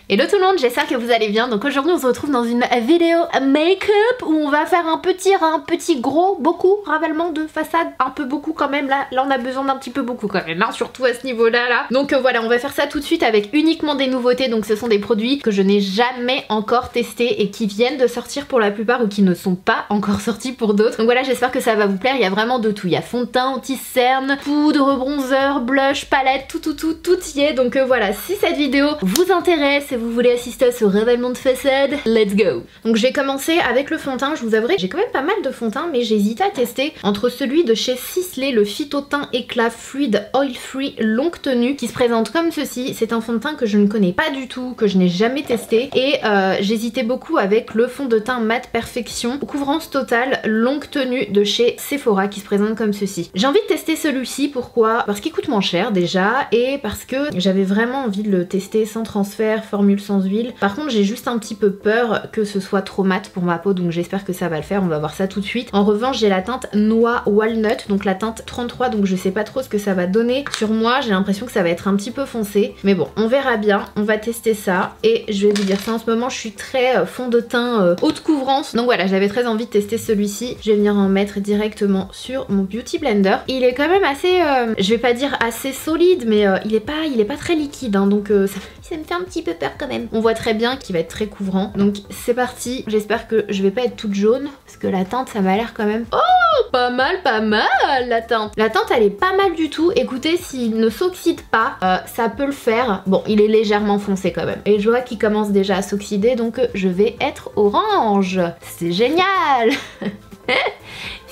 Hello tout le monde, j'espère que vous allez bien. Donc aujourd'hui on se retrouve dans une vidéo make-up où on va faire un petit gros, beaucoup, ravalement de façade. Un peu beaucoup quand même, là on a besoin d'un petit peu beaucoup quand même, hein, surtout à ce niveau-là. Donc voilà, on va faire ça tout de suite avec uniquement des nouveautés. Donc ce sont des produits que je n'ai jamais encore testés et qui viennent de sortir pour la plupart ou qui ne sont pas encore sortis pour d'autres. Donc voilà, j'espère que ça va vous plaire, il y a vraiment de tout. Il y a fond de teint, anti-cerne, poudre, bronzer, blush, palette, tout y est. Donc voilà, si cette vidéo vous intéresse et vous voulez assister à ce révèlement de façade, let's go. Donc je vais commencer avec le fond de teint. Je vous avouerai que j'ai quand même pas mal de fond de teint, mais j'hésite à tester entre celui de chez Sisley, le Phytoteint Éclat Fluide Oil Free Longue Tenue, qui se présente comme ceci. C'est un fond de teint que je ne connais pas du tout, que je n'ai jamais testé, et j'hésitais beaucoup avec le fond de teint Mat Perfection Couvrance Totale Longue Tenue de chez Sephora, qui se présente comme ceci. J'ai envie de tester celui-ci, pourquoi? Parce qu'il coûte moins cher déjà, et parce que j'avais vraiment envie de le tester sans transfert, formule sans huile. Par contre j'ai juste un petit peu peur que ce soit trop mat pour ma peau, donc j'espère que ça va le faire, on va voir ça tout de suite. En revanche j'ai la teinte Noix Walnut, donc la teinte 33, donc je sais pas trop ce que ça va donner sur moi, j'ai l'impression que ça va être un petit peu foncé, mais bon on verra bien, on va tester ça et je vais vous dire ça. En ce moment je suis très fond de teint haute couvrance, donc voilà, j'avais très envie de tester celui-ci. Je vais venir en mettre directement sur mon Beauty Blender. Il est quand même assez, je vais pas dire assez solide, mais il est pas très liquide, hein, donc ça me fait un petit peu peur quand même. On voit très bien qu'il va être très couvrant, donc c'est parti. J'espère que je vais pas être toute jaune, parce que la teinte ça m'a l'air quand même... Oh, pas mal la teinte. La teinte elle est pas mal du tout. Écoutez, s'il ne s'oxyde pas, ça peut le faire. Bon, il est légèrement foncé quand même, et je vois qu'il commence déjà à s'oxyder, donc je vais être orange. C'est génial.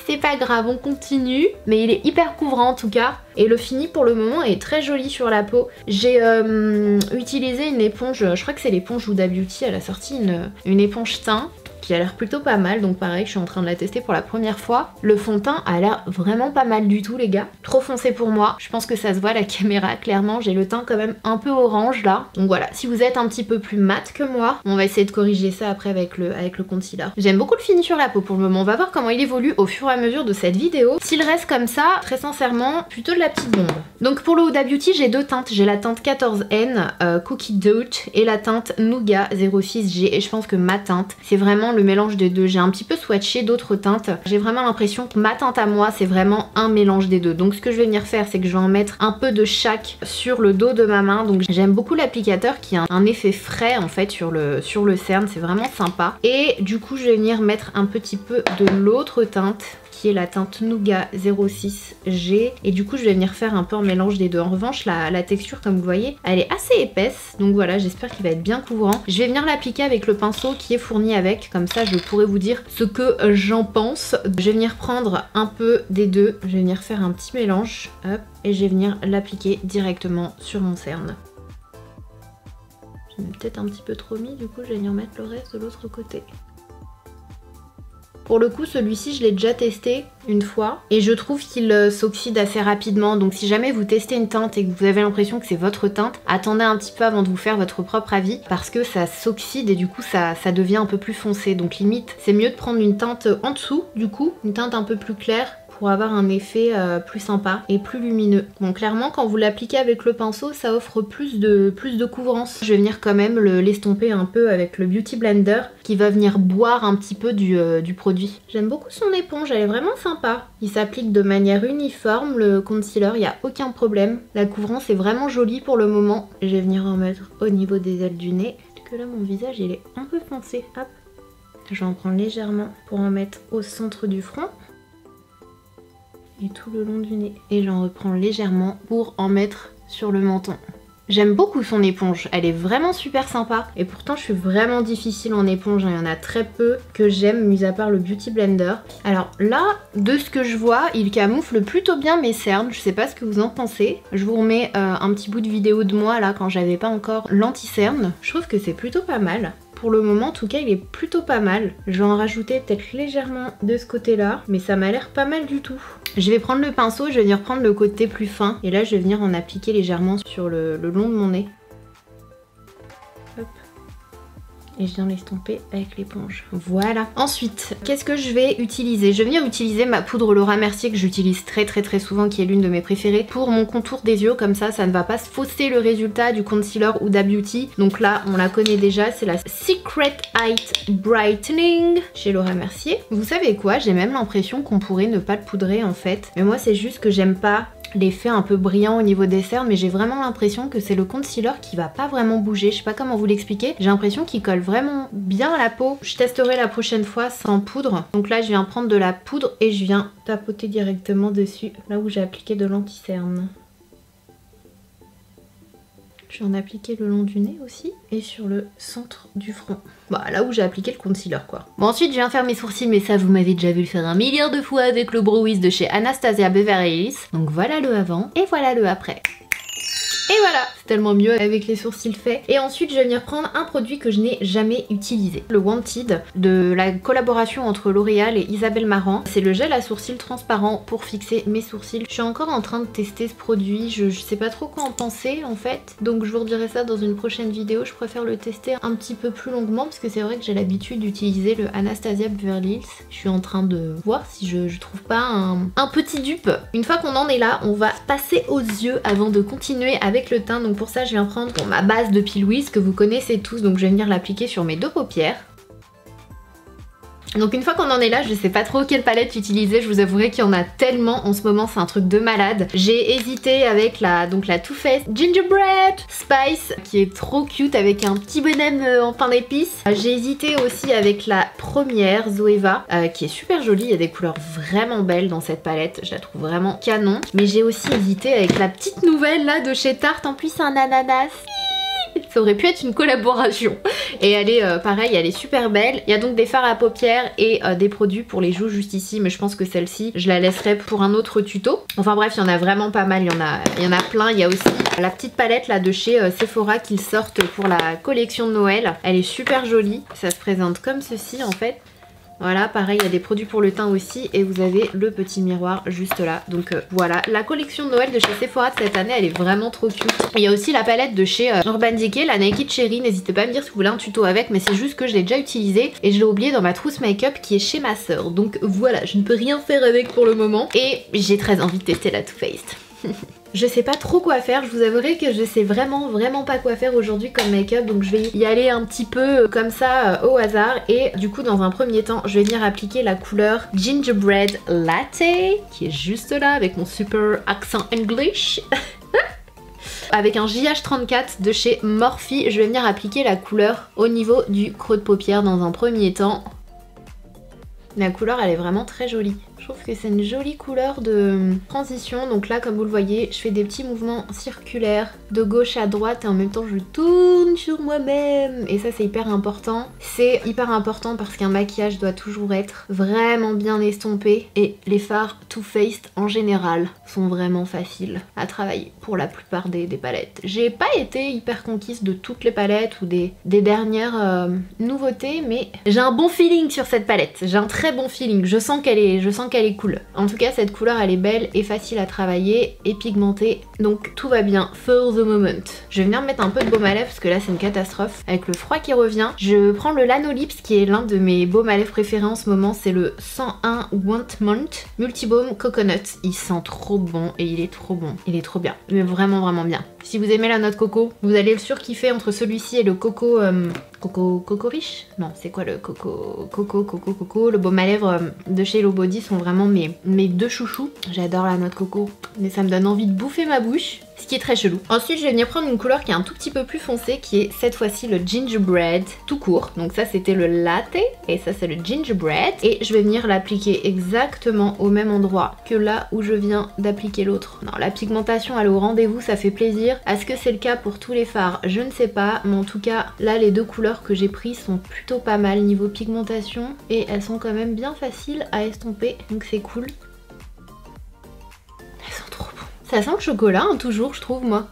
C'est pas grave, on continue. Mais il est hyper couvrant en tout cas. Et le fini pour le moment est très joli sur la peau. J'ai utilisé une éponge, je crois que c'est l'éponge Huda Beauty, elle a sorti une éponge teint qui a l'air plutôt pas mal, donc pareil je suis en train de la tester pour la première fois. Le fond de teint a l'air vraiment pas mal du tout les gars, trop foncé pour moi, je pense que ça se voit à la caméra clairement, j'ai le teint quand même un peu orange là, donc voilà, si vous êtes un petit peu plus mat que moi, on va essayer de corriger ça après avec le concealer. J'aime beaucoup le fini sur la peau pour le moment, on va voir comment il évolue au fur et à mesure de cette vidéo. S'il reste comme ça, très sincèrement, plutôt de la petite bombe. Donc pour le Huda Beauty j'ai deux teintes, j'ai la teinte 14N Cookie Dough et la teinte Nougat 06G, et je pense que ma teinte c'est vraiment le mélange des deux. J'ai un petit peu swatché d'autres teintes, j'ai vraiment l'impression que ma teinte à moi c'est vraiment un mélange des deux. Donc ce que je vais venir faire, c'est que je vais en mettre un peu de chaque sur le dos de ma main. Donc j'aime beaucoup l'applicateur qui a un effet frais en fait sur le cerne, c'est vraiment sympa. Et du coup je vais venir mettre un petit peu de l'autre teinte qui est la teinte Nougat 06G, et du coup je vais venir faire un peu un mélange des deux. En revanche la texture, comme vous voyez, elle est assez épaisse, donc voilà, j'espère qu'il va être bien couvrant. Je vais venir l'appliquer avec le pinceau qui est fourni avec, comme ça je pourrai vous dire ce que j'en pense. Je vais venir prendre un peu des deux, je vais venir faire un petit mélange, hop, et je vais venir l'appliquer directement sur mon cerne. J'en ai peut-être un petit peu trop mis, du coup je vais venir mettre le reste de l'autre côté. Pour le coup celui-ci je l'ai déjà testé une fois et je trouve qu'il s'oxyde assez rapidement, donc si jamais vous testez une teinte et que vous avez l'impression que c'est votre teinte, attendez un petit peu avant de vous faire votre propre avis, parce que ça s'oxyde et du coup ça devient un peu plus foncé, donc limite c'est mieux de prendre une teinte en dessous, du coup une teinte un peu plus claire, pour avoir un effet plus sympa et plus lumineux. Bon, clairement quand vous l'appliquez avec le pinceau ça offre plus de couvrance. Je vais venir quand même l'estomper un peu avec le Beauty Blender qui va venir boire un petit peu du produit. J'aime beaucoup son éponge, elle est vraiment sympa. Il s'applique de manière uniforme, le concealer, il n'y a aucun problème. La couvrance est vraiment jolie pour le moment. Je vais venir en mettre au niveau des ailes du nez, parce que là mon visage il est un peu foncé. Hop. Je vais en prendre légèrement pour en mettre au centre du front et tout le long du nez, et j'en reprends légèrement pour en mettre sur le menton. J'aime beaucoup son éponge, elle est vraiment super sympa, et pourtant je suis vraiment difficile en éponge, il y en a très peu que j'aime mis à part le Beauty Blender. Alors là, de ce que je vois, il camoufle plutôt bien mes cernes, je sais pas ce que vous en pensez. Je vous remets un petit bout de vidéo de moi là quand j'avais pas encore l'anti-cerne, je trouve que c'est plutôt pas mal. Pour le moment en tout cas il est plutôt pas mal. Je vais en rajouter peut-être légèrement de ce côté là, mais ça m'a l'air pas mal du tout. Je vais prendre le pinceau, je vais venir prendre le côté plus fin, et là je vais venir en appliquer légèrement sur le long de mon nez. Hop. et je viens l'estomper avec l'éponge. Voilà. Ensuite, qu'est-ce que je vais utiliser? Je vais venir utiliser ma poudre Laura Mercier que j'utilise très souvent, qui est l'une de mes préférées, pour mon contour des yeux. Comme ça ne va pas se fausser le résultat du concealer ou d'A-Beauty. Donc là, on la connaît déjà, c'est la Secret Height Brightening chez Laura Mercier. Vous savez quoi? J'ai même l'impression qu'on pourrait ne pas le poudrer en fait. Mais moi, c'est juste que j'aime pas l'effet un peu brillant au niveau des cernes, mais j'ai vraiment l'impression que c'est le concealer qui va pas vraiment bouger. Je sais pas comment vous l'expliquer. J'ai l'impression qu'il colle vraiment bien à la peau. Je testerai la prochaine fois sans poudre. Donc là, je viens prendre de la poudre et je viens tapoter directement dessus, là où j'ai appliqué de l'anti-cerne. Je vais en appliquer le long du nez aussi et sur le centre du front. Bah là où j'ai appliqué le concealer quoi. Bon, ensuite je viens faire mes sourcils, mais ça vous m'avez déjà vu le faire 1 milliard de fois avec le Brow Wiz de chez Anastasia Beverly Hills. Donc voilà le avant et voilà le après. Et voilà, c'est tellement mieux avec les sourcils faits. Et ensuite je vais venir prendre un produit que je n'ai jamais utilisé. Le Wanted de la collaboration entre L'Oréal et Isabelle Marant. C'est le gel à sourcils transparent pour fixer mes sourcils. Je suis encore en train de tester ce produit, je sais pas trop quoi en penser en fait. Donc je vous redirai ça dans une prochaine vidéo. Je préfère le tester un petit peu plus longuement parce que c'est vrai que j'ai l'habitude d'utiliser le Anastasia Beverly Hills. Je suis en train de voir si je trouve pas un petit dupe. Une fois qu'on en est là, on va passer aux yeux avant de continuer avec le teint. Donc pour ça je viens prendre ma base de P. Louise que vous connaissez tous, donc je vais venir l'appliquer sur mes 2 paupières. Donc une fois qu'on en est là, je sais pas trop quelle palette utiliser, je vous avouerai qu'il y en a tellement en ce moment, c'est un truc de malade. J'ai hésité avec la Too Faced Gingerbread Spice qui est trop cute avec un petit bonhomme en pain d'épices. J'ai hésité aussi avec la première Zoeva qui est super jolie, il y a des couleurs vraiment belles dans cette palette, je la trouve vraiment canon. Mais j'ai aussi hésité avec la petite nouvelle là de chez Tarte, en plus c'est un ananas. Ça aurait pu être une collaboration. Et elle est pareil, elle est super belle. Il y a donc des fards à paupières et des produits pour les joues juste ici. Mais je pense que celle-ci, je la laisserai pour un autre tuto. Enfin bref, il y en a vraiment pas mal. Il y en a plein. Il y a aussi la petite palette là de chez Sephora qu'ils sortent pour la collection de Noël. Elle est super jolie. Ça se présente comme ceci en fait. Voilà, pareil, il y a des produits pour le teint aussi et vous avez le petit miroir juste là. Donc voilà, la collection de Noël de chez Sephora de cette année, elle est vraiment trop cute. Il y a aussi la palette de chez Urban Decay, la Naked Cherry. N'hésitez pas à me dire si vous voulez un tuto avec, mais c'est juste que je l'ai déjà utilisé et je l'ai oublié dans ma trousse make-up qui est chez ma soeur. Donc voilà, je ne peux rien faire avec pour le moment et j'ai très envie de tester la Too Faced. Je sais pas trop quoi faire, je vous avouerai que je sais vraiment pas quoi faire aujourd'hui comme make-up, donc je vais y aller un petit peu comme ça au hasard. Et du coup dans un premier temps je vais venir appliquer la couleur Gingerbread Latte qui est juste là avec mon super accent English. Avec un JH34 de chez Morphe, je vais venir appliquer la couleur au niveau du creux de paupière dans un premier temps. La couleur elle est vraiment très jolie. Je trouve que c'est une jolie couleur de transition. Donc là comme vous le voyez, je fais des petits mouvements circulaires de gauche à droite et en même temps je tourne sur moi-même. Et ça c'est hyper important. C'est hyper important parce qu'un maquillage doit toujours être vraiment bien estompé. Et les fards Too Faced en général sont vraiment faciles à travailler pour la plupart des palettes. J'ai pas été hyper conquise de toutes les palettes ou des dernières nouveautés, mais j'ai un bon feeling sur cette palette. J'ai un très bon feeling. Je sens qu'elle est cool. En tout cas cette couleur elle est belle et facile à travailler et pigmentée, donc tout va bien for the moment. Je vais venir mettre un peu de baume à lèvres parce que là c'est une catastrophe avec le froid qui revient. Je prends le Lanolips qui est l'un de mes baumes à lèvres préférés en ce moment, c'est le 101 Want Multibaume Coconut. Il sent trop bon et il est trop bon, il est trop bien, mais vraiment bien. Si vous aimez la noix de coco, vous allez le surkiffer entre celui-ci et le coco coco riche. Non, c'est quoi le coco, le baume à lèvres de chez Hello Body sont vraiment mes 2 chouchous. J'adore la noix de coco, mais ça me donne envie de bouffer ma bouche, ce qui est très chelou. Ensuite je vais venir prendre une couleur qui est un tout petit peu plus foncée, qui est cette fois-ci le Gingerbread tout court. Donc ça c'était le Latte et ça c'est le Gingerbread, et je vais venir l'appliquer exactement au même endroit que là où je viens d'appliquer l'autre. Non, la pigmentation elle est au rendez-vous, ça fait plaisir. Est-ce que c'est le cas pour tous les fards? Je ne sais pas, mais en tout cas là les 2 couleurs que j'ai prises sont plutôt pas mal niveau pigmentation et elles sont quand même bien faciles à estomper, donc c'est cool. Elles sont trop bon. Ça sent le chocolat hein, toujours je trouve moi.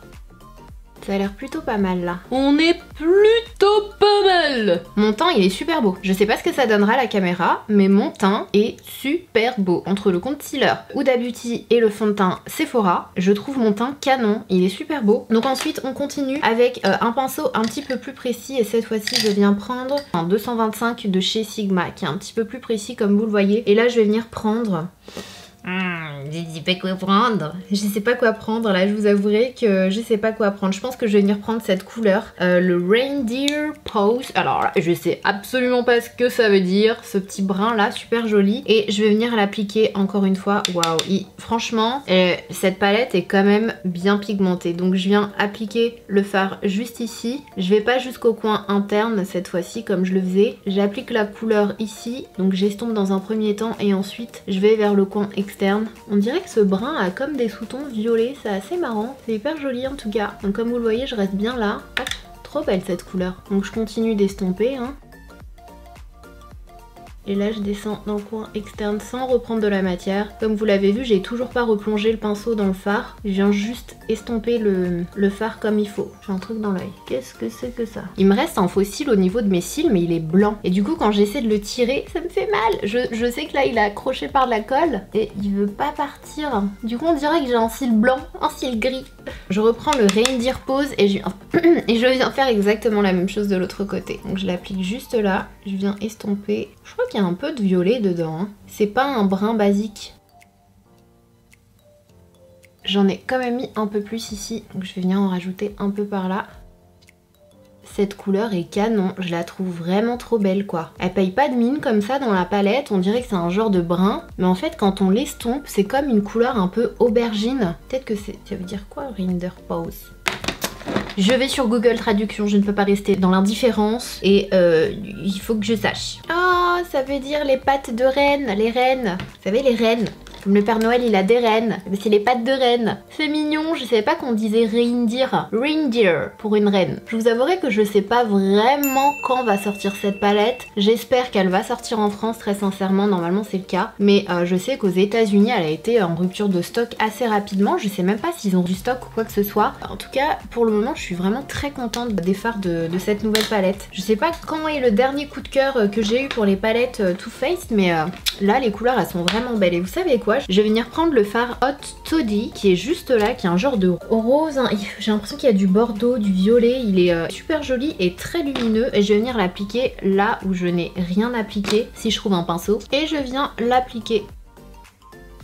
Ça a l'air plutôt pas mal là. On est plutôt pas mal. Mon teint il est super beau. Je sais pas ce que ça donnera à la caméra, mais mon teint est super beau. Entre le concealer Huda Beauty et le fond de teint Sephora, je trouve mon teint canon. Il est super beau. Donc ensuite on continue avec un pinceau un petit peu plus précis et cette fois-ci je viens prendre un 225 de chez Sigma qui est un petit peu plus précis comme vous le voyez. Et là je vais venir prendre... je sais pas quoi prendre. Je sais pas quoi prendre, là je vous avouerai que je sais pas quoi prendre. Je pense que je vais venir prendre cette couleur, le Reindeer Pose. Alors là, je sais absolument pas ce que ça veut dire, ce petit brun là, super joli. Et je vais venir l'appliquer encore une fois. Waouh, franchement, cette palette est quand même bien pigmentée. Donc je viens appliquer le fard juste ici. Je vais pas jusqu'au coin interne cette fois-ci comme je le faisais. J'applique la couleur ici, donc j'estompe dans un premier temps et ensuite je vais vers le coin externe. On dirait que ce brun a comme des sous-tons violets, c'est assez marrant, c'est hyper joli en tout cas. Donc comme vous le voyez, je reste bien là. Hop, trop belle cette couleur. Donc je continue d'estomper, hein. Et là je descends dans le coin externe sans reprendre de la matière. Comme vous l'avez vu, j'ai toujours pas replongé le pinceau dans le fard. Je viens juste estomper le fard comme il faut. J'ai un truc dans l'œil. Qu'est-ce que c'est que ça? Il me reste un faux cil au niveau de mes cils, mais il est blanc. Et du coup quand j'essaie de le tirer, ça me fait mal. Je sais que là il est accroché par de la colle et il veut pas partir. Du coup on dirait que j'ai un cil blanc, un cil gris. Je reprends le Reindeer Pose et je viens faire exactement la même chose de l'autre côté. Donc je l'applique juste là, je viens estomper. Je crois qu'il y a un peu de violet dedans, hein. C'est pas un brun basique. J'en ai quand même mis un peu plus ici, donc je vais venir en rajouter un peu par là. Cette couleur est canon, je la trouve vraiment trop belle quoi. Elle paye pas de mine comme ça dans la palette, on dirait que c'est un genre de brun. Mais en fait quand on l'estompe, c'est comme une couleur un peu aubergine. Peut-être que c'est... ça veut dire quoi Reindeer Pose? Je vais sur Google Traduction, je ne peux pas rester dans l'indifférence et il faut que je sache. Ah, ça veut dire les pattes de reine, les reines. Vous savez les reines, comme le Père Noël il a des reines, c'est les pattes de reine. C'est mignon, je savais pas qu'on disait reindeer. Reindeer pour une reine. Je vous avouerai que je sais pas vraiment quand va sortir cette palette. J'espère qu'elle va sortir en France très sincèrement, normalement c'est le cas. Mais je sais qu'aux États-Unis elle a été en rupture de stock assez rapidement. Je sais même pas s'ils ont du stock ou quoi que ce soit. En tout cas pour le moment je suis vraiment très contente des fards de cette nouvelle palette. Je sais pas quand est le dernier coup de cœur que j'ai eu pour les palettes Too Faced, mais là les couleurs elles sont vraiment belles. Et vous savez quoi? Je vais venir prendre le fard Hot Toddy qui est juste là, qui est un genre de rose, hein. J'ai l'impression qu'il y a du bordeaux, du violet, il est super joli et très lumineux. Et je vais venir l'appliquer là où je n'ai rien appliqué, si je trouve un pinceau. Et je viens l'appliquer.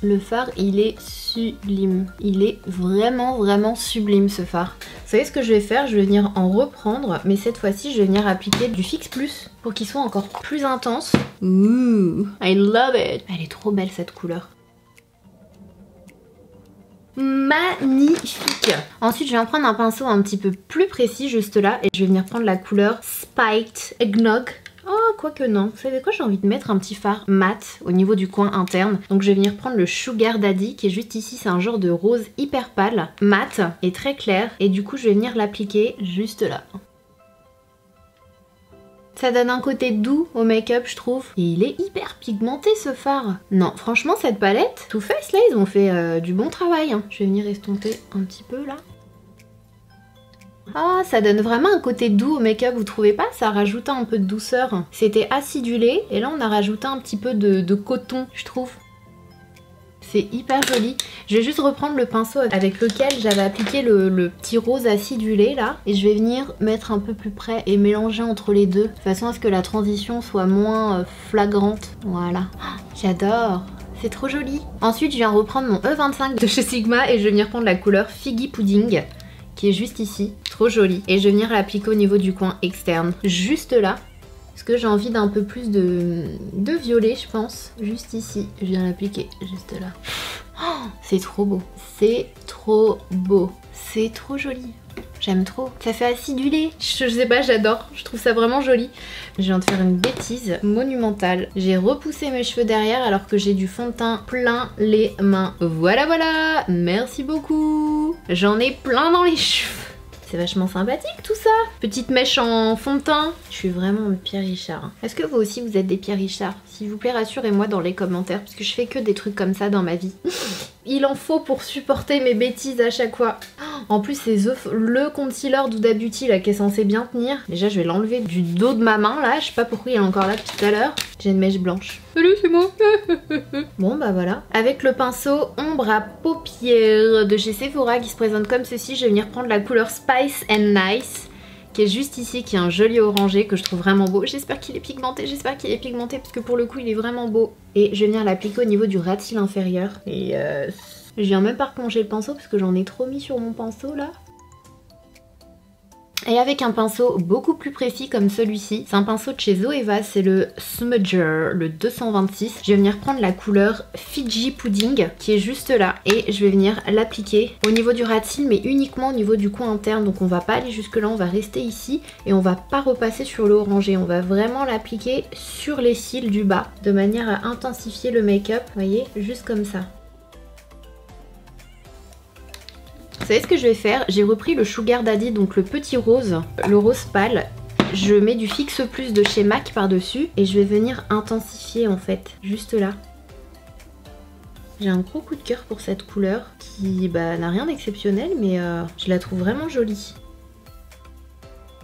Le fard il est sublime, il est vraiment sublime ce fard. Vous savez ce que je vais faire? Je vais venir en reprendre, mais cette fois-ci je vais venir appliquer du Fix Plus pour qu'il soit encore plus intense. Ouh, I love it. Elle est trop belle cette couleur. Magnifique. Ensuite je vais en prendre un pinceau un petit peu plus précis juste là et je vais venir prendre la couleur Spiked Eggnog. Oh, quoique non. Vous savez quoi? J'ai envie de mettre un petit fard mat au niveau du coin interne. Donc je vais venir prendre le Sugar Daddy qui est juste ici. C'est un genre de rose hyper pâle, mat et très clair. Et du coup je vais venir l'appliquer juste là. Ça donne un côté doux au make-up je trouve. Et il est hyper pigmenté ce fard. Non franchement cette palette, Too Faced là ils ont fait du bon travail, hein. Je vais venir estomper un petit peu là. Ah, ça donne vraiment un côté doux au make-up, vous trouvez pas? Ça rajoute un peu de douceur. C'était acidulé et là on a rajouté un petit peu de coton, je trouve. C'est hyper joli. Je vais juste reprendre le pinceau avec lequel j'avais appliqué le petit rose acidulé là. Et je vais venir mettre un peu plus près et mélanger entre les deux. De façon à ce que la transition soit moins flagrante. Voilà. J'adore. C'est trop joli. Ensuite je viens reprendre mon E25 de chez Sigma et je vais venir prendre la couleur Figgy Pudding. Qui est juste ici, trop joli. Et je vais venir l'appliquer au niveau du coin externe, juste là. Parce que j'ai envie d'un peu plus de violet, je pense. Juste ici, je viens l'appliquer, juste là. Oh, c'est trop beau, c'est trop beau, c'est trop joli. J'aime trop. Ça fait acidulé. Je sais pas, j'adore. Je trouve ça vraiment joli. Je viens de faire une bêtise monumentale. J'ai repoussé mes cheveux derrière alors que j'ai du fond de teint plein les mains. Voilà, voilà. Merci beaucoup. J'en ai plein dans les cheveux. C'est vachement sympathique tout ça. Petite mèche en fond de teint. Je suis vraiment Pierre Richard. Est-ce que vous aussi vous êtes des Pierre Richard? S'il vous plaît rassurez-moi dans les commentaires parce que je fais que des trucs comme ça dans ma vie. Il en faut pour supporter mes bêtises à chaque fois. Oh, En plus c'est le concealer d'Huda Beauty là qui est censé bien tenir. Déjà je vais l'enlever du dos de ma main là, je sais pas pourquoi il est encore là depuis tout à l'heure. J'ai une mèche blanche. Salut, c'est moi. Bon bah voilà. Avec le pinceau ombre à paupières de chez Sephora qui se présente comme ceci, je vais venir prendre la couleur Spice and Nice qui est juste ici, qui est un joli orangé que je trouve vraiment beau. J'espère qu'il est pigmenté, parce que pour le coup il est vraiment beau. Et je vais venir l'appliquer au niveau du ras de cils inférieur. Et je viens même pas replonger le pinceau parce que j'en ai trop mis sur mon pinceau là. Et avec un pinceau beaucoup plus précis comme celui-ci, c'est un pinceau de chez Zoeva, c'est le Smudger, le 226. Je vais venir prendre la couleur Fiji Pudding qui est juste là et je vais venir l'appliquer au niveau du ras de cils mais uniquement au niveau du coin interne. Donc on va pas aller jusque là, on va rester ici et on va pas repasser sur le orangé. On va vraiment l'appliquer sur les cils du bas de manière à intensifier le make-up, vous voyez, juste comme ça. Vous savez ce que je vais faire? J'ai repris le Sugar Daddy, donc le petit rose, le rose pâle. Je mets du Fix Plus de chez MAC par-dessus et je vais venir intensifier en fait, juste là. J'ai un gros coup de cœur pour cette couleur qui n'a rien d'exceptionnel mais je la trouve vraiment jolie.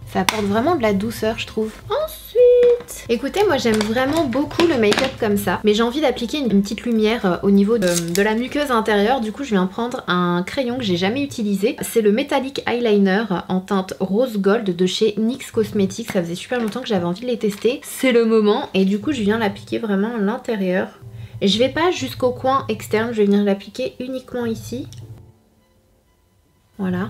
Ça apporte vraiment de la douceur je trouve. Ensuite, écoutez, moi j'aime vraiment beaucoup le make-up comme ça, mais j'ai envie d'appliquer une petite lumière au niveau de la muqueuse intérieure. Du coup je viens prendre un crayon que j'ai jamais utilisé. C'est le Metallic Eyeliner en teinte rose gold de chez NYX Cosmetics. Ça faisait super longtemps que j'avais envie de les tester. C'est le moment et du coup je viens l'appliquer vraiment à l'intérieur. Et je vais pas jusqu'au coin externe, je vais venir l'appliquer uniquement ici. Voilà.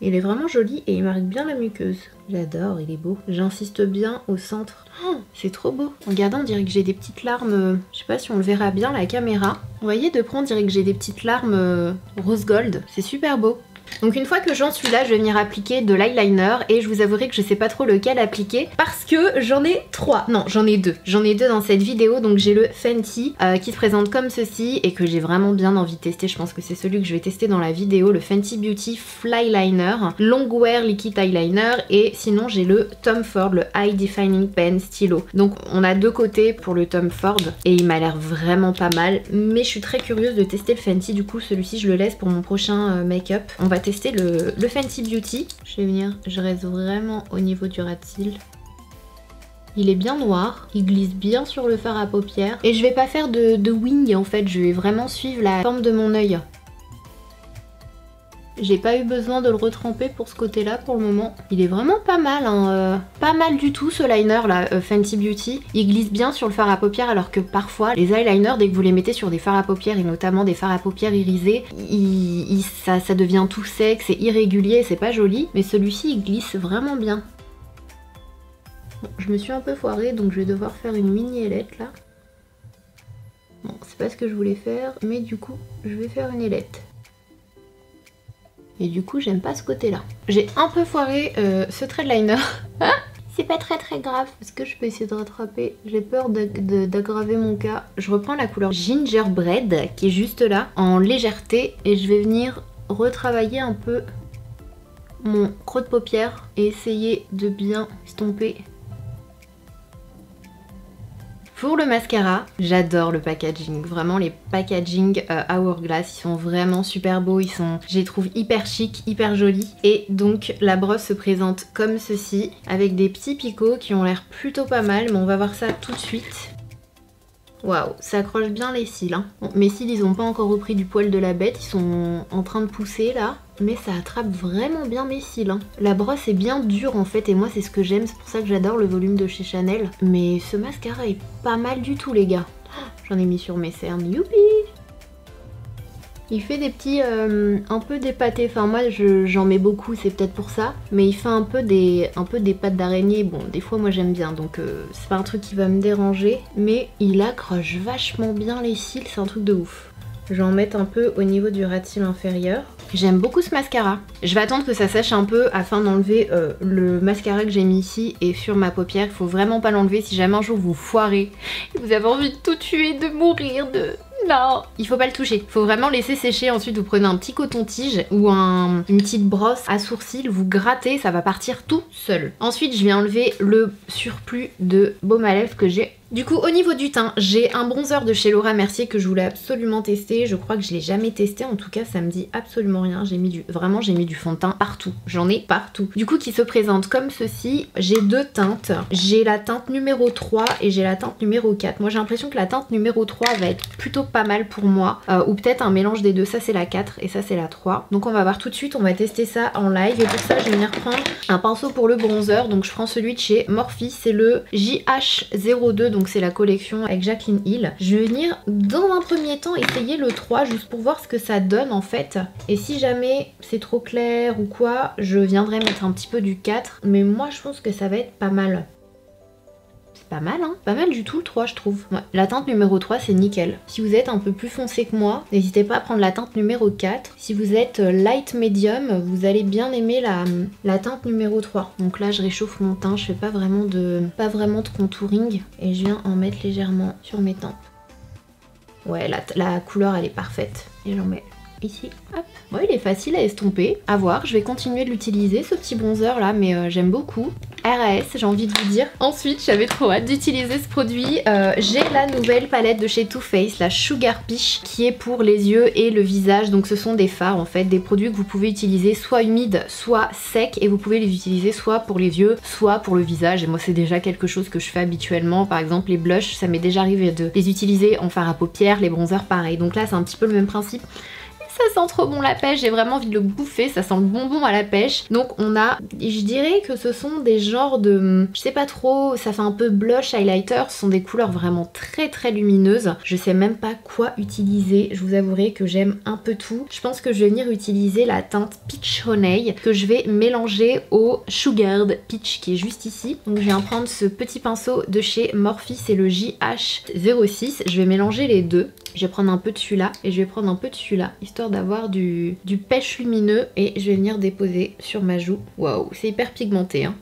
Il est vraiment joli et il marque bien la muqueuse. J'adore, il est beau. J'insiste bien au centre. Oh, c'est trop beau. Regardez, on dirait que j'ai des petites larmes. Je sais pas si on le verra bien la caméra. Vous voyez, de près on dirait que j'ai des petites larmes rose gold. C'est super beau. Donc une fois que j'en suis là, je vais venir appliquer de l'eyeliner et je vous avouerai que je sais pas trop lequel appliquer parce que j'en ai 3. Non, j'en ai 2. J'en ai 2 dans cette vidéo. Donc j'ai le Fenty qui se présente comme ceci et que j'ai vraiment bien envie de tester. Je pense que c'est celui que je vais tester dans la vidéo, le Fenty Beauty Flyliner Longwear Liquid Eyeliner. Et sinon j'ai le Tom Ford, le Eye Defining Pen Stylo. Donc on a deux côtés pour le Tom Ford et il m'a l'air vraiment pas mal. Mais je suis très curieuse de tester le Fenty. Du coup celui-ci je le laisse pour mon prochain make-up. On va tester le Fenty Beauty. Je vais venir, je reste vraiment au niveau du ras de cils. Il est bien noir, il glisse bien sur le fard à paupières. Et je vais pas faire de wing en fait, je vais vraiment suivre la forme de mon œil. J'ai pas eu besoin de le retremper pour ce côté-là pour le moment. Il est vraiment pas mal, hein. Pas mal du tout ce liner là, Fenty Beauty. Il glisse bien sur le fard à paupières alors que parfois les eyeliners, dès que vous les mettez sur des fards à paupières et notamment des fards à paupières irisés, ça devient tout sec, c'est irrégulier, c'est pas joli. Mais celui-ci il glisse vraiment bien. Bon, je me suis un peu foirée donc je vais devoir faire une mini ailette là. Bon, c'est pas ce que je voulais faire, mais du coup je vais faire une ailette. Et du coup j'aime pas ce côté là. J'ai un peu foiré ce trait de liner. C'est pas très grave parce que je peux essayer de rattraper. J'ai peur d'aggraver mon cas. Je reprends la couleur Gingerbread qui est juste là en légèreté et je vais venir retravailler un peu mon creux de paupière et essayer de bien estomper. Pour le mascara, j'adore le packaging. Vraiment les packaging Hourglass, ils sont vraiment super beaux. Ils sont, je les trouve hyper chic, hyper jolis. Et donc la brosse se présente comme ceci, avec des petits picots qui ont l'air plutôt pas mal. Mais on va voir ça tout de suite. Waouh, ça accroche bien les cils. Hein. Bon, mes cils, ils n'ont pas encore repris du poil de la bête. Ils sont en train de pousser là. Mais ça attrape vraiment bien mes cils. Hein. La brosse est bien dure en fait et moi c'est ce que j'aime. C'est pour ça que j'adore le volume de chez Chanel. Mais ce mascara est pas mal du tout les gars. J'en ai mis sur mes cernes. Youpi! Il fait des petits, un peu dépatés. Enfin moi j'en mets beaucoup, c'est peut-être pour ça. Mais il fait un peu des pattes d'araignée. Bon, des fois moi j'aime bien, donc c'est pas un truc qui va me déranger. Mais il accroche vachement bien les cils, c'est un truc de ouf. Je vais en mettre un peu au niveau du ras de cils inférieur. J'aime beaucoup ce mascara. Je vais attendre que ça sèche un peu afin d'enlever le mascara que j'ai mis ici et sur ma paupière. Il faut vraiment pas l'enlever si jamais un jour vous foirez. Vous avez envie de tout tuer, de mourir, de... Non, il faut pas le toucher. Il faut vraiment laisser sécher. Ensuite, vous prenez un petit coton-tige ou une petite brosse à sourcils. Vous grattez, ça va partir tout seul. Ensuite, je vais enlever le surplus de baume à lèvres que j'ai Du coup au niveau du teint, j'ai un bronzer de chez Laura Mercier que je voulais absolument tester. Je crois que je l'ai jamais testé, en tout cas ça me dit absolument rien. J'ai mis du fond de teint partout, j'en ai partout. Du coup qui se présente comme ceci. J'ai deux teintes, j'ai la teinte numéro 3 et j'ai la teinte numéro 4. Moi j'ai l'impression que la teinte numéro 3 va être plutôt pas mal pour moi, ou peut-être un mélange des deux. Ça c'est la 4 et ça c'est la 3. Donc on va voir tout de suite, on va tester ça en live. Et pour ça je vais venir prendre un pinceau pour le bronzer. Donc je prends celui de chez Morphe, c'est le JH02, donc c'est la collection avec Jaclyn Hill. Je vais venir dans un premier temps essayer le 3 juste pour voir ce que ça donne en fait. Et si jamais c'est trop clair ou quoi, je viendrai mettre un petit peu du 4. Mais moi je pense que ça va être pas mal. C'est pas mal hein, pas mal du tout le 3 je trouve. Ouais. La teinte numéro 3 c'est nickel. Si vous êtes un peu plus foncé que moi, n'hésitez pas à prendre la teinte numéro 4. Si vous êtes light medium, vous allez bien aimer la teinte numéro 3. Donc là je réchauffe mon teint, je fais pas vraiment de contouring et je viens en mettre légèrement sur mes tempes. Ouais, la couleur elle est parfaite. Et j'en mets ici, hop. Bon, il est facile à estomper, à voir. Je vais continuer de l'utiliser, ce petit bronzer là, mais j'aime beaucoup. RAS, j'ai envie de vous dire. Ensuite, j'avais trop hâte d'utiliser ce produit. J'ai la nouvelle palette de chez Too Faced, la Sugar Peach, qui est pour les yeux et le visage. Donc ce sont des fards en fait, des produits que vous pouvez utiliser soit humides, soit secs, et vous pouvez les utiliser soit pour les yeux, soit pour le visage. Et moi c'est déjà quelque chose que je fais habituellement. Par exemple les blushs, ça m'est déjà arrivé de les utiliser en fard à paupières, les bronzers pareil. Donc là c'est un petit peu le même principe. Ça sent trop bon la pêche, j'ai vraiment envie de le bouffer, ça sent le bonbon à la pêche. Donc on a, je dirais que ce sont des genres de, je sais pas trop, ça fait un peu blush, highlighter, ce sont des couleurs vraiment très lumineuses. Je sais même pas quoi utiliser, je vous avouerai que j'aime un peu tout. Je pense que je vais venir utiliser la teinte Peach Honey que je vais mélanger au Sugared Peach qui est juste ici. Donc je viens prendre ce petit pinceau de chez Morphe, c'est le JH06, je vais mélanger les deux. Je vais prendre un peu de celui-là et je vais prendre un peu de celui-là, histoire d'avoir du pêche lumineux, et je vais venir déposer sur ma joue. Waouh, c'est hyper pigmenté hein.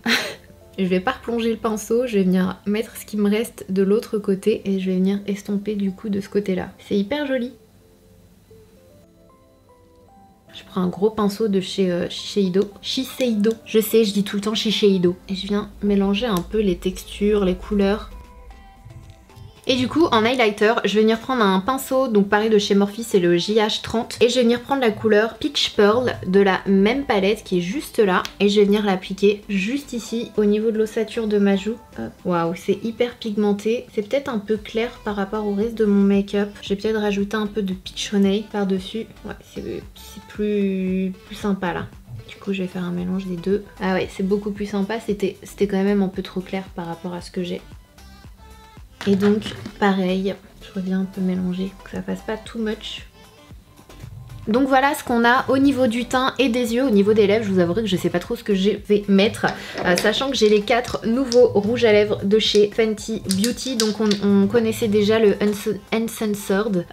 Je vais pas replonger le pinceau, je vais venir mettre ce qui me reste de l'autre côté et je vais venir estomper du coup de ce côté-là. C'est hyper joli. Je prends un gros pinceau de chez Shiseido. Je sais, je dis tout le temps Shiseido. Et je viens mélanger un peu les textures, les couleurs. Et du coup en highlighter je vais venir prendre un pinceau, donc pareil de chez Morphe, c'est le JH30, et je vais venir prendre la couleur Peach Pearl de la même palette qui est juste là, et je vais venir l'appliquer juste ici au niveau de l'ossature de ma joue. Waouh, c'est hyper pigmenté, c'est peut-être un peu clair par rapport au reste de mon make-up. Je vais peut-être rajouter un peu de Peach Honey par dessus. Ouais, c'est plus sympa là. Du coup je vais faire un mélange des deux. Ah ouais, c'est beaucoup plus sympa, c'était quand même un peu trop clair par rapport à ce que j'ai. Et donc pareil, je reviens un peu mélanger pour que ça fasse pas too much. Donc voilà ce qu'on a au niveau du teint et des yeux. Au niveau des lèvres, je vous avouerai que je sais pas trop ce que je vais mettre, sachant que j'ai les 4 nouveaux rouges à lèvres de chez Fenty Beauty. Donc on connaissait déjà le Uncensored,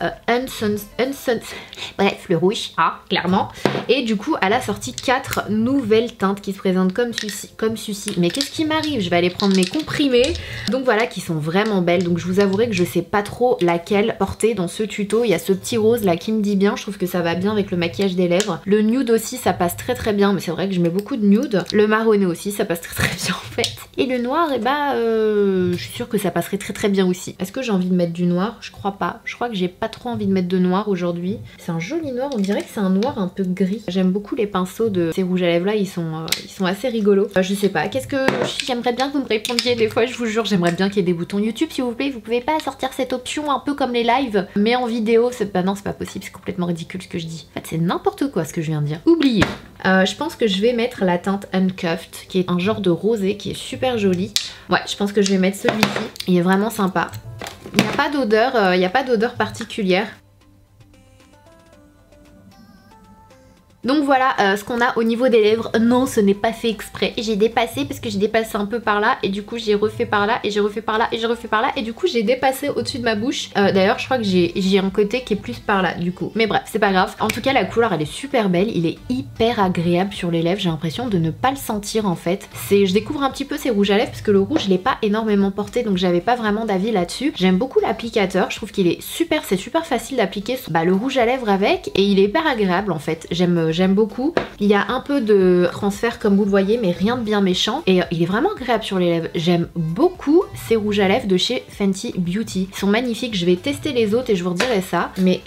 bref, le rouge, clairement. Et du coup elle a sorti 4 nouvelles teintes qui se présentent comme ceci. Mais qu'est-ce qui m'arrive? Je vais aller prendre mes comprimés. Donc voilà, qui sont vraiment belles. Donc je vous avouerai que je sais pas trop laquelle porter dans ce tuto. Il y a ce petit rose là qui me dit bien, je trouve que ça va bien avec le maquillage des lèvres. Le nude aussi ça passe très bien, mais c'est vrai que je mets beaucoup de nude. Le marronné aussi ça passe très bien en fait. Et le noir, et bah je suis sûre que ça passerait très bien aussi. Est-ce que j'ai envie de mettre du noir? Je crois pas. Je crois que j'ai pas trop envie de mettre de noir aujourd'hui. C'est un joli noir, on dirait que c'est un noir un peu gris. J'aime beaucoup les pinceaux de ces rouges à lèvres là, ils sont assez rigolos. Je sais pas, qu'est-ce que j'aimerais bien que vous me répondiez des fois, je vous jure, j'aimerais bien qu'il y ait des boutons YouTube s'il vous plaît. Vous pouvez pas sortir cette option un peu comme les lives, mais en vidéo? Bah non, c'est pas possible, c'est complètement ridicule ce que je dis. En fait c'est n'importe quoi ce que je viens de dire. Oubliez. Je pense que je vais mettre la teinte Uncuffed, qui est un genre de rosé qui est super joli. Ouais, je pense que je vais mettre celui-ci. Il est vraiment sympa. Il n'y a pas d'odeur, il n'y a pas d'odeur particulière. Donc voilà ce qu'on a au niveau des lèvres. Non, ce n'est pas fait exprès. J'ai dépassé parce que j'ai dépassé un peu par là, et du coup j'ai refait par là, et j'ai refait par là, et j'ai refait par là, et du coup j'ai dépassé au-dessus de ma bouche. D'ailleurs je crois que j'ai un côté qui est plus par là du coup. Mais bref, c'est pas grave. En tout cas la couleur elle est super belle, il est hyper agréable sur les lèvres. J'ai l'impression de ne pas le sentir en fait. Je découvre un petit peu ces rouges à lèvres parce que le rouge je l'ai pas énormément porté, donc j'avais pas vraiment d'avis là-dessus. J'aime beaucoup l'applicateur, je trouve qu'il est super, c'est super facile d'appliquer le rouge à lèvres avec, et il est hyper agréable en fait. J'aime j'aime beaucoup. Il y a un peu de transfert comme vous le voyez, mais rien de bien méchant. Et il est vraiment agréable sur les lèvres. J'aime beaucoup ces rouges à lèvres de chez Fenty Beauty. Ils sont magnifiques. Je vais tester les autres et je vous redirai ça. Mais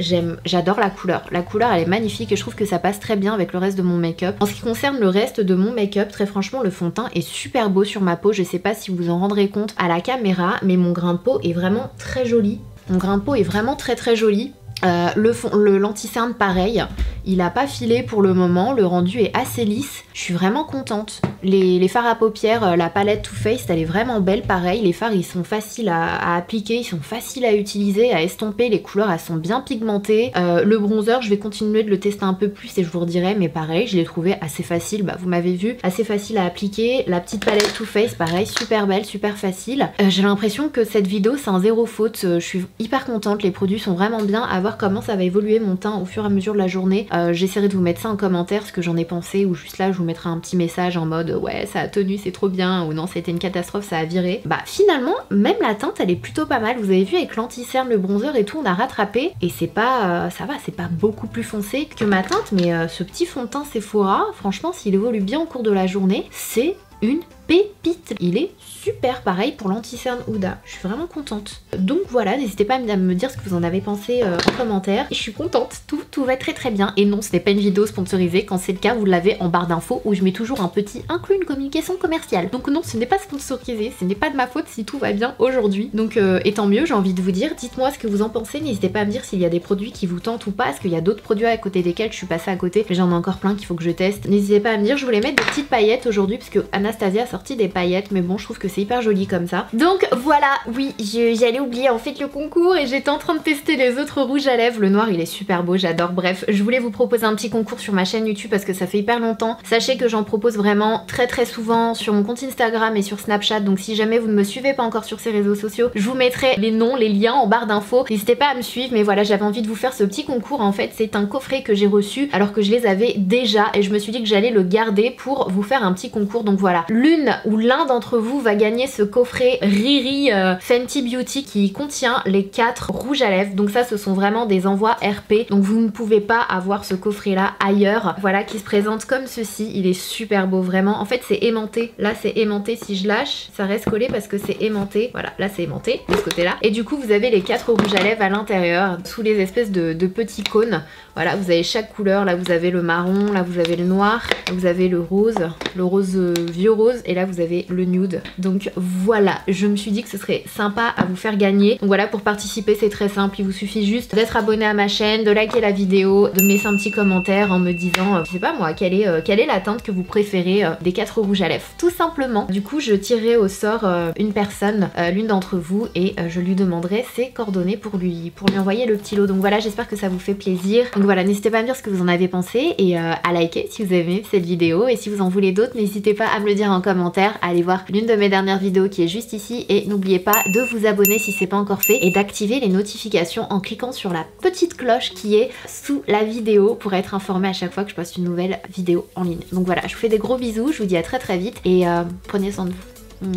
j'adore la couleur. La couleur, elle est magnifique et je trouve que ça passe très bien avec le reste de mon make-up. En ce qui concerne le reste de mon make-up, très franchement, le fond de teint est super beau sur ma peau. Je sais pas si vous en rendrez compte à la caméra, mais mon grain de peau est vraiment très joli. Mon grain de peau est vraiment très joli. Le l'anti-cerne pareil, il a pas filé pour le moment, le rendu est assez lisse, je suis vraiment contente. Les fards à paupières, la palette Too Faced, elle est vraiment belle, pareil, les fards ils sont faciles à appliquer, ils sont faciles à utiliser, à estomper, les couleurs elles sont bien pigmentées. Le bronzer, je vais continuer de le tester un peu plus et je vous redirai, mais pareil, je l'ai trouvé assez facile, bah vous m'avez vu, assez facile à appliquer. La petite palette Too Faced, pareil, super belle, super facile. J'ai l'impression que cette vidéo c'est un zéro faute, je suis hyper contente, les produits sont vraiment bien, à voir comment ça va évoluer mon teint au fur et à mesure de la journée. J'essaierai de vous mettre ça en commentaire, ce que j'en ai pensé, ou juste là je vous mettrai un petit message en mode ouais ça a tenu, c'est trop bien, ou non c'était une catastrophe, ça a viré. Bah finalement même la teinte elle est plutôt pas mal, vous avez vu avec l'anti-cerne, le bronzer et tout on a rattrapé, et c'est pas, ça va, c'est pas beaucoup plus foncé que ma teinte, mais ce petit fond de teint Sephora, franchement s'il évolue bien au cours de la journée, c'est une pépite. Il est super, pareil pour l'anti-cerne Huda. Je suis vraiment contente. Donc voilà, n'hésitez pas à me dire ce que vous en avez pensé en commentaire. Et je suis contente, tout va très bien. Et non, ce n'est pas une vidéo sponsorisée. Quand c'est le cas, vous l'avez en barre d'infos où je mets toujours un petit inclus une communication commerciale. Donc non, ce n'est pas sponsorisé, ce n'est pas de ma faute si tout va bien aujourd'hui. Donc et tant mieux, j'ai envie de vous dire. Dites-moi ce que vous en pensez. N'hésitez pas à me dire s'il y a des produits qui vous tentent ou pas. Est-ce qu'il y a d'autres produits à côté desquels je suis passée à côté? J'en ai encore plein qu'il faut que je teste. N'hésitez pas à me dire. Je voulais mettre des petites paillettes aujourd'hui parce que Anastasia a sorti des paillettes, mais bon je trouve que c'est hyper joli comme ça. Donc voilà, oui j'allais oublier en fait le concours et j'étais en train de tester les autres rouges à lèvres. Le noir il est super beau, j'adore. Bref, je voulais vous proposer un petit concours sur ma chaîne YouTube parce que ça fait hyper longtemps. Sachez que j'en propose vraiment très souvent sur mon compte Instagram et sur Snapchat, donc si jamais vous ne me suivez pas encore sur ces réseaux sociaux, je vous mettrai les noms, les liens en barre d'infos. N'hésitez pas à me suivre, mais voilà, j'avais envie de vous faire ce petit concours. En fait c'est un coffret que j'ai reçu alors que je les avais déjà et je me suis dit que j'allais le garder pour vous faire un petit concours. Donc voilà, l'une ou l'un d'entre vous va gagner ce coffret Riri Fenty Beauty qui contient les 4 rouges à lèvres. Donc ça ce sont vraiment des envois RP, donc vous ne pouvez pas avoir ce coffret là ailleurs. Voilà, qui se présente comme ceci, il est super beau vraiment. En fait c'est aimanté, là c'est aimanté, si je lâche ça reste collé parce que c'est aimanté. Voilà, là c'est aimanté de ce côté là, et du coup vous avez les 4 rouges à lèvres à l'intérieur sous les espèces de petits cônes. Voilà, vous avez chaque couleur, là vous avez le marron, là vous avez le noir, là vous avez le rose vieux rose, et là vous avez le nude. Donc voilà, je me suis dit que ce serait sympa à vous faire gagner. Donc voilà, pour participer c'est très simple, il vous suffit juste d'être abonné à ma chaîne, de liker la vidéo, de me laisser un petit commentaire en me disant, je sais pas moi, quelle est la teinte que vous préférez des 4 rouges à lèvres, tout simplement. Du coup je tirerai au sort une personne, l'une d'entre vous, et je lui demanderai ses coordonnées pour lui envoyer le petit lot. Donc voilà, j'espère que ça vous fait plaisir. Donc voilà, n'hésitez pas à me dire ce que vous en avez pensé et à liker si vous avez aimé cette vidéo, et si vous en voulez d'autres n'hésitez pas à me le dire en commentaire. Allez voir l'une de mes dernières vidéos qui est juste ici, et n'oubliez pas de vous abonner si c'est pas encore fait et d'activer les notifications en cliquant sur la petite cloche qui est sous la vidéo pour être informé à chaque fois que je poste une nouvelle vidéo en ligne. Donc voilà, je vous fais des gros bisous, je vous dis à très vite et prenez soin de vous.